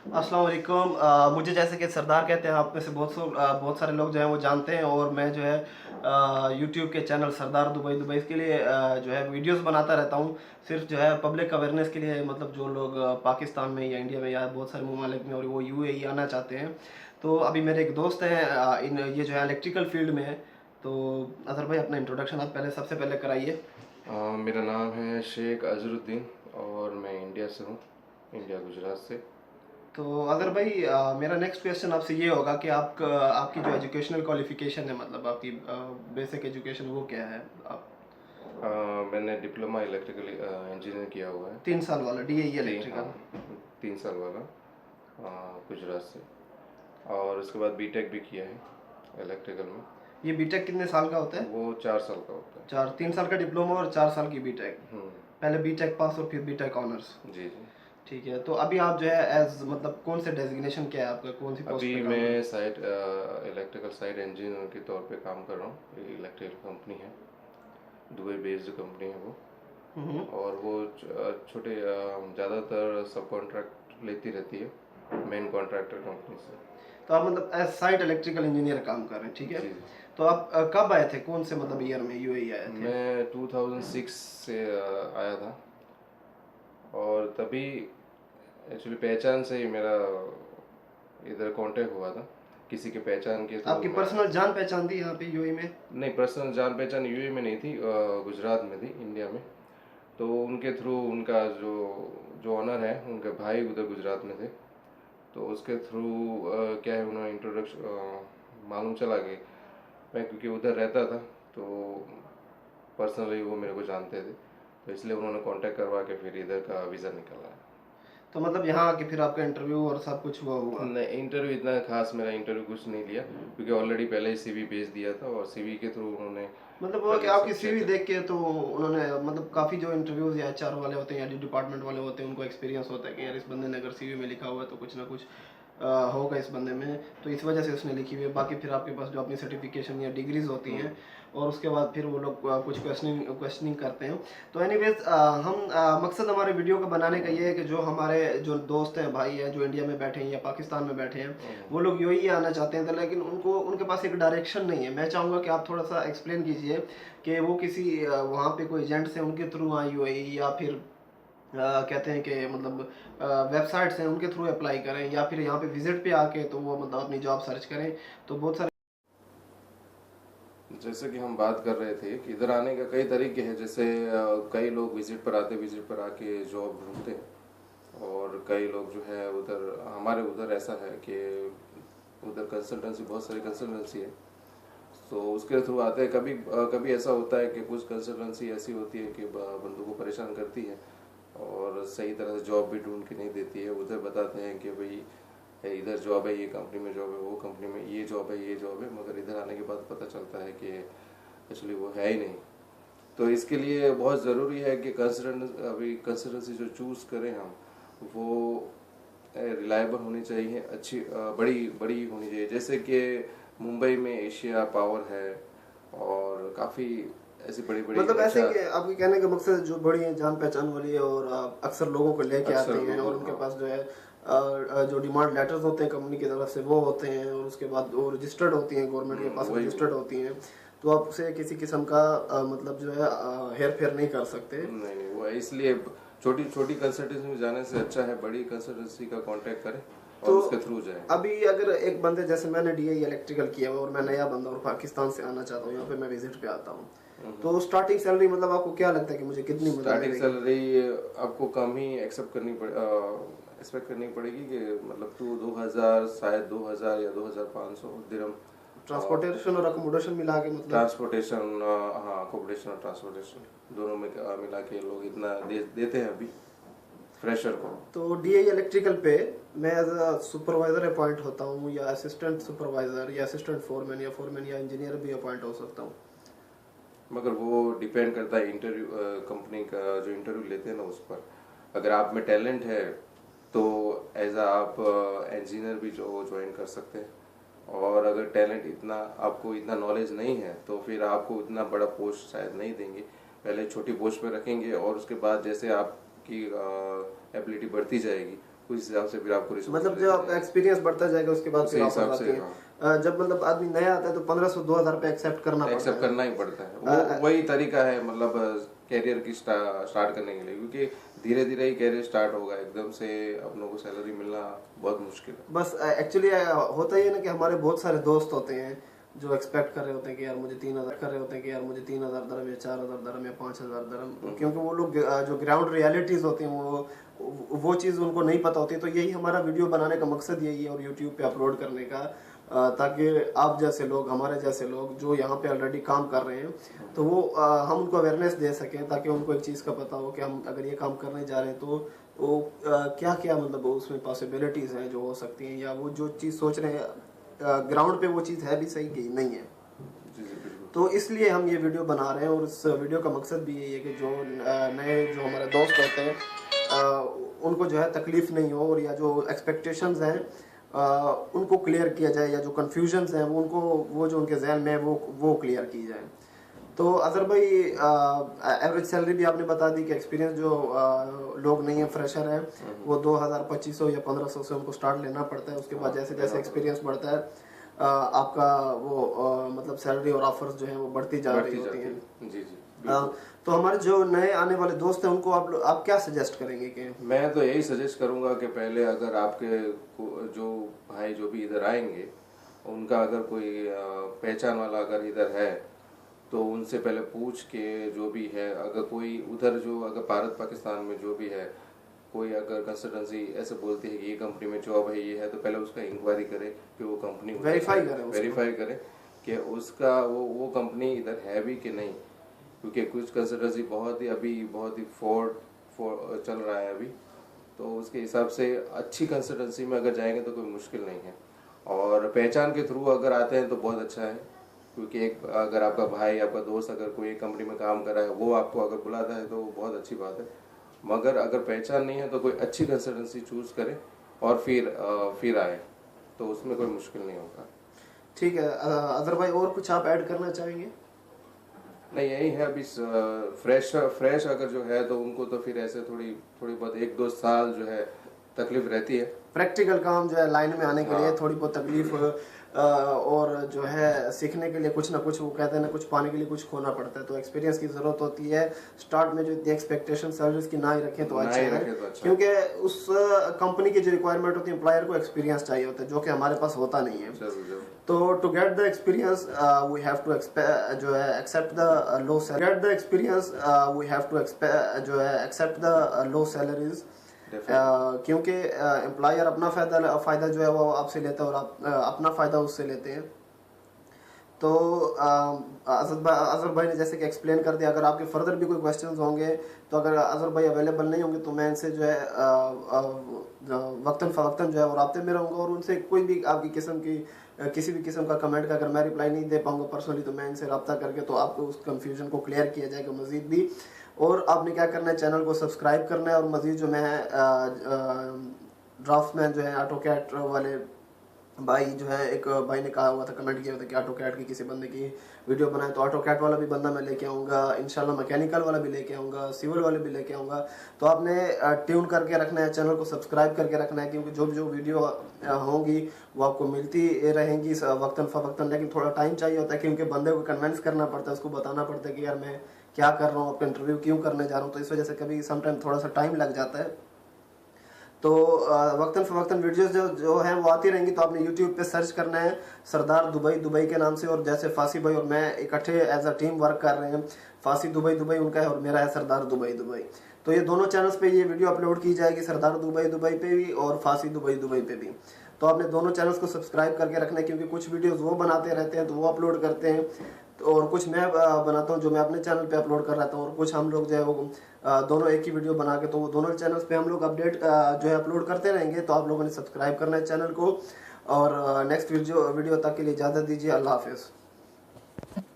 अस्सलाम वालेकुम। मुझे जैसे कि सरदार कहते हैं, आप में से बहुत सारे लोग जो हैं वो जानते हैं। और मैं जो है यूट्यूब के चैनल सरदार दुबई दुबई इसके लिए जो है वीडियोस बनाता रहता हूँ। सिर्फ जो है पब्लिक अवेयरनेस के लिए, मतलब जो लोग पाकिस्तान में या इंडिया में या बहुत सारे ममालिक में और वो यूएई आना चाहते हैं। तो अभी मेरे एक दोस्त हैं, इन ये जो है इलेक्ट्रिकल फील्ड में है। तो अजहर भाई, अपना इंट्रोडक्शन आप पहले सबसे पहले कराइए। मेरा नाम है शेख अजरुद्दीन और मैं इंडिया से हूँ, इंडिया गुजरात से। तो अगर भाई, मेरा नेक्स्ट क्वेश्चन आपसे ये होगा कि आपकी जो एजुकेशनल क्वालिफिकेशन है, मतलब आपकी बेसिक एजुकेशन वो क्या है? आप मैंने डिप्लोमा इलेक्ट्रिकल इंजीनियर किया हुआ है। 3 साल वाला डीएई हाँ, इलेक्ट्रिकल? 3 साल वाला, गुजरात से। और उसके बाद बीटेक भी किया है इलेक्ट्रिकल में। ये बीटेक कितने साल का होता है? वो 4 साल का होता है। 3 साल का डिप्लोमा और 4 साल की बीटेक। हम्म। पहले बीटेक पास और फिर बीटेक ऑनर्स। जी जी। ठीक है। तो अभी आप जो है एज, मतलब कौन से डेजिग्नेशन क्या है आपका, कौन सी पोस्ट अभी पे काम कर रहे मैं हैं? साइट इलेक्ट्रिकल साइट इंजीनियर के तौर पे काम कर रहा हूँ। इलेक्ट्रिकल कंपनी है, दुबई बेस्ड कंपनी है वो। हम्म। और वो छोटे ज़्यादातर सब कॉन्ट्रैक्ट लेती रहती है मेन कॉन्ट्रैक्टर कंपनी से। तो आप मतलब एज साइट इलेक्ट्रिकल इंजीनियर काम कर रहे हैं, ठीक है। जी जी। तो आप कब आए थे, कौन से मतलब ईयर में यूएई आए थे? मैं 2006 से आया था। और तभी एक्चुअली पहचान से ही मेरा इधर कांटेक्ट हुआ था, किसी के पहचान के थ्रू आपकी मैं। पर्सनल जान पहचान थी यहाँ पे यूएई में? नहीं, पर्सनल जान पहचान यूएई में नहीं थी, गुजरात में थी, इंडिया में। तो उनके थ्रू उनका जो जो ऑनर है, उनके भाई उधर गुजरात में थे। तो उसके थ्रू क्या है, उन्होंने इंट्रोडक्शन मालूम चला कि मैं क्योंकि उधर रहता था, तो पर्सनली वो मेरे को जानते थे। तो इसलिए उन्होंने कांटेक्ट करवा के फिर इधर का वीज़ा निकाला है। तो मतलब यहाँ आके फिर आपका इंटरव्यू और सब कुछ हुआ हुआ? नहीं, इंटरव्यू इतना खास मेरा इंटरव्यू कुछ नहीं लिया, क्योंकि ऑलरेडी पहले ही सीवी भेज दिया था और सीवी के थ्रू उन्होंने मतलब वो कि पहले आपकी सब चेक सीवी कर। देख के तो उन्होंने, मतलब काफ़ी जो इंटरव्यूज या एचआर वाले होते हैं या डिपार्टमेंट वाले होते हैं, उनको एक्सपीरियंस होता है कि यार इस बंदे ने अगर सीवी में लिखा हुआ है तो कुछ ना कुछ होगा इस बंदे में। तो इस वजह से उसने लिखी हुई है। बाकी फिर आपके पास जो अपनी सर्टिफिकेशन या डिग्रीज होती हैं, और उसके बाद फिर वो लोग कुछ क्वेश्चनिंग करते हैं। तो एनीवेज, मकसद हमारे वीडियो का बनाने का ये है कि जो हमारे जो दोस्त हैं, भाई हैं, जो इंडिया में बैठे हैं या पाकिस्तान में बैठे हैं, वो लोग यूएई आना चाहते हैं, तो लेकिन उनको उनके पास एक डायरेक्शन नहीं है। मैं चाहूँगा कि आप थोड़ा सा एक्सप्लेन कीजिए कि वो किसी वहाँ पे कोई एजेंट से उनके थ्रू आए यूएई, या फिर कहते हैं कि मतलब वेबसाइट्स हैं उनके थ्रू अप्लाई करें, या फिर यहाँ पे विजिट पे आके तो वो मतलब अपनी जॉब सर्च करें। तो बहुत सारे जैसे कि हम बात कर रहे थे कि इधर आने का कई तरीके हैं। जैसे कई लोग विजिट पर आते, विजिट पर आके जॉब ढूंढते हैं। और कई लोग जो है उधर, हमारे उधर ऐसा है कि उधर कंसल्टेंसी, बहुत सारी कंसल्टेंसी है, तो उसके थ्रू आते हैं। कभी कभी ऐसा होता है कि कुछ कंसल्टेंसी ऐसी होती है कि बंदों को परेशान करती है और सही तरह से जॉब भी ढूंढ के नहीं देती है। उधर बताते हैं कि भाई इधर जॉब है, ये कंपनी में जॉब है, वो कंपनी में ये जॉब है, ये जॉब है, मगर इधर आने के बाद पता चलता है कि एक्चुअली वो है ही नहीं। तो इसके लिए बहुत ज़रूरी है कि अभी कंसल्टेंसी जो चूज़ करें हम, वो रिलायबल होनी चाहिए, अच्छी बड़ी बड़ी होनी चाहिए। जैसे कि मुंबई में एशिया पावर है और काफ़ी ऐसी बड़ी बड़ी मतलब ऐसे अच्छा। कि आपके कहने का मकसद जो बड़ी है, जान पहचान वाली है, और अक्सर लोगों को लेके आते अक्सर हैं, और लोगों, उनके हाँ। पास जो है जो डिमांड लेटर्स होते हैं कंपनी की तरफ से वो होते हैं, और उसके बाद वो रजिस्टर्ड होती हैं, गवर्नमेंट के पास वही वही। रजिस्टर्ड होती हैं। तो आप उसे किसी किस्म का मतलब जो है हेर फेर नहीं कर सकते। नहीं नहीं, वो है, इसलिए छोटी छोटी कंसल्टेंसी में जाने से अच्छा है बड़ी कंसल्टेंसी का कांटेक्ट करें और तो उसके थ्रू जाएं। अभी अगर एक बंदे, जैसे मैंने डीआई इलेक्ट्रिकल किया हुआ और मैं नया बंदा और पाकिस्तान से आना चाहता हूँ, यहाँ पे मैं विजिट पे आता हूँ, तो स्टार्टिंग सैलरी मतलब आपको क्या लगता है कि मुझे कितनी मतलब स्टार्टिंग मिलेगी? सैलरी आपको कम ही एक्सपेक्ट करनी पड़ेगी, कि मतलब 2000, शायद 2000 या 2500 दिरहम। ट्रांसपोर्टेशन और अकोमोडेशन मिला के मतलब? ट्रांसपोर्टेशन, हाँ, अकोमोडेशन और ट्रांसपोर्टेशन दोनों में मिला के लोग इतना देते हैं अभी फ्रेशर को। तो डीआई इलेक्ट्रिकल पे मैं एज अ सुपरवाइजर अपॉइंट होता हूँ, या असिस्टेंट सुपरवाइजर, या असिस्टेंट फोरमैन या इंजीनियर भी अपॉइंट हो सकता हूँ? मगर वो डिपेंड करता है इंटरव्यू, कंपनी का जो इंटरव्यू लेते हैं ना उस पर। अगर आप में टैलेंट है तो एज आप इंजीनियर भी जो ज्वाइन कर सकते हैं। और अगर टैलेंट इतना, आपको इतना नॉलेज नहीं है, तो फिर आपको इतना बड़ा पोस्ट शायद नहीं देंगे। पहले छोटी पोस्ट पे रखेंगे और उसके बाद जैसे आपकी एबिलिटी बढ़ती जाएगी उस हिसाब से फिर आपको मतलब जो आपका एक्सपीरियंस बढ़ता जाएगा उसके बाद फिर हिसाब ऑफर से, आती है। जब मतलब आदमी नया आता है तो 1500-2000 रुपये एक्सेप्ट करना पड़ता एक्सेप्ट है। करना ही पड़ता है। वो वही तरीका है मतलब कैरियर की स्टार्ट करने के लिए, क्योंकि धीरे धीरे ही कैरियर स्टार्ट होगा, एकदम से अपनों को सैलरी मिलना बहुत मुश्किल है। बस एक्चुअली होता ही है ना कि हमारे बहुत सारे दोस्त होते हैं जो एक्सपेक्ट कर रहे होते हैं कि यार मुझे 3000 कर रहे होते हैं कि यार मुझे 3000 दरम या 4000 दरम या 5000 दरम, क्योंकि वो लोग जो ग्राउंड रियलिटीज होती हैं वो चीज़ उनको नहीं पता होती। तो यही हमारा वीडियो बनाने का मकसद यही है और यूट्यूब पे अपलोड करने का, ताकि आप जैसे लोग, हमारे जैसे लोग जो यहाँ पे ऑलरेडी काम कर रहे हैं, तो वो हम उनको अवेयरनेस दे सकें, ताकि उनको एक चीज़ का पता हो कि हम अगर ये काम करने जा रहे हैं तो वो क्या क्या मतलब उसमें पॉसिबिलिटीज़ हैं जो हो सकती हैं, या वो जो चीज़ सोच रहे हैं ग्राउंड पे वो चीज़ है भी सही कि नहीं है। जी जी बिल्कुल। तो इसलिए हम ये वीडियो बना रहे हैं और इस वीडियो का मकसद भी यही है कि जो नए जो हमारे दोस्त होते हैं उनको जो है तकलीफ नहीं हो, और या जो एक्सपेक्टेशंस हैं उनको क्लियर किया जाए, या जो कन्फ्यूजन्स हैं वो जो उनके जहन में है वो क्लियर की जाए। तो अजहर भाई, एवरेज सैलरी भी आपने बता दी कि एक्सपीरियंस जो लोग नहीं है, फ्रेशर है, वो 2000-2500 या 1500 से उनको स्टार्ट लेना पड़ता है। उसके बाद जैसे जैसे एक्सपीरियंस बढ़ता है आपका वो मतलब सैलरी और ऑफर्स जो है वो बढ़ती जा रही होती हैं। जी जी तो हमारे जो नए आने वाले दोस्त हैं उनको आप क्या सजेस्ट करेंगे? कि मैं तो यही सजेस्ट करूंगा कि पहले अगर आपके जो भाई जो भी इधर आएंगे उनका अगर कोई पहचान वाला अगर इधर है तो उनसे पहले पूछ के, जो भी है अगर कोई उधर जो अगर भारत पाकिस्तान में जो भी है कोई अगर कंसल्टेंसी ऐसे बोलती है कि ये कंपनी में जॉब है, ये है, तो पहले उसका इंक्वायरी करे कि वो कंपनी वेरीफाई करे कि उसका वो कंपनी इधर है भी कि नहीं, क्योंकि कुछ कंसल्टेंसी बहुत ही फ्रॉड चल रहा है अभी। तो उसके हिसाब से अच्छी कंसल्टेंसी में अगर जाएंगे तो कोई मुश्किल नहीं है, और पहचान के थ्रू अगर आते हैं तो बहुत अच्छा है, क्योंकि एक अगर आपका भाई, आपका दोस्त अगर कोई कंपनी में काम कर रहा है, वो आपको अगर बुलाता है तो वो बहुत अच्छी बात है। मगर अगर पहचान नहीं है तो कोई अच्छी कंसल्टेंसी चूज करे और फिर आए, तो उसमें कोई मुश्किल नहीं होगा। ठीक है अजहर भाई, और कुछ आप ऐड करना चाहेंगे? नहीं, यही है अभी फ्रेश अगर जो है तो उनको तो फिर ऐसे थोड़ी बहुत 1-2 साल जो है तकलीफ रहती है। प्रैक्टिकल काम जो है लाइन में आने के लिए थोड़ी बहुत तकलीफ और जो है सीखने के लिए कुछ ना कुछ, वो कहते हैं ना, कुछ पाने के लिए कुछ खोना पड़ता है। तो एक्सपीरियंस की जरूरत होती है। स्टार्ट में जो इतनी एक्सपेक्टेशन सैलरीज की ना ही रखें तो अच्छा है, क्योंकि उस कंपनी की जो रिक्वायरमेंट होती है, एम्प्लॉयर को एक्सपीरियंस चाहिए होता है, जो कि हमारे पास होता नहीं है। तो to get the experience we have to जो है accept the low salary, get the experience we have to जो है एक्सेप्ट द लो सैलरीज, क्योंकि एम्प्लॉयर अपना फ़ायदा जो है वो आपसे लेता है और आप अपना फ़ायदा उससे लेते हैं। तो अजहर भाई ने जैसे कि एक्सप्लेन कर दिया। अगर आपके फर्दर भी कोई क्वेश्चंस होंगे तो अगर अजहर भाई अवेलेबल नहीं होंगे तो मैं इनसे जो है वक्तन फ़वक्तन जो है वो राब्ते में रहूँगा, और उनसे कोई भी आपकी किसी भी किस्म का कमेंट का अगर मैं रिप्लाई नहीं दे पाऊँगा पर्सनली, तो मैं इनसे रब्ता करके तो आपको उस कन्फ्यूजन को क्लियर किया जाएगा मज़ीद भी। और आपने क्या करना है, चैनल को सब्सक्राइब करना है, और मज़ीद जो मैं ड्राफ्टमैन जो है ऑटोकैड वाले भाई जो है, एक भाई ने कहा हुआ था, कमेंट किया हुआ था कि ऑटोकैड की किसी बंदे की वीडियो बनाए, तो ऑटोकैड वाला भी बंदा मैं लेके आऊँगा इंशाल्लाह, मैकेनिकल वाला भी लेके आऊँगा, सिविल वाले भी लेके आऊँगा। तो आपने ट्यून करके रखना है, चैनल को सब्सक्राइब करके रखना है, क्योंकि जो वीडियो होंगी वो आपको मिलती रहेंगी वक्तन फ़वक्तन। लेकिन थोड़ा टाइम चाहिए होता है, क्योंकि बंदे को कन्विंस करना पड़ता है, उसको बताना पड़ता है कि यार मैं क्या कर रहा हूँ, आपका इंटरव्यू क्यों करने जा रहा हूँ। तो इस वजह से कभी समटाइम थोड़ा सा टाइम लग जाता है। तो वक्तन फ़वक्तन वीडियोस जो हैं वो आती रहेंगी। तो आपने यूट्यूब पे सर्च करना है सरदार दुबई के नाम से, और जैसे फासी भाई और मैं इकट्ठे एज अ टीम वर्क कर रहे हैं। फासी दुबई उनका है और मेरा है सरदार दुबई। तो ये दोनों चैनल्स पे ये वीडियो अपलोड की जाएगी, सरदार दुबई पे भी और फासी दुबई पे भी। तो आपने दोनों चैनल्स को सब्सक्राइब करके रखना है, क्योंकि कुछ वीडियोस वो बनाते रहते हैं तो वो अपलोड करते हैं, और कुछ मैं बनाता हूँ जो मैं अपने चैनल पे अपलोड कर रहता हूँ, और कुछ हम लोग जो है वो दोनों एक ही वीडियो बना के, तो वो दोनों चैनल्स पे हम लोग अपडेट जो है अपलोड करते रहेंगे। तो आप लोगों ने सब्सक्राइब करना है चैनल को, और नेक्स्ट वीडियो तक के लिए इजाज़त दीजिए। अल्लाह हाफिज़।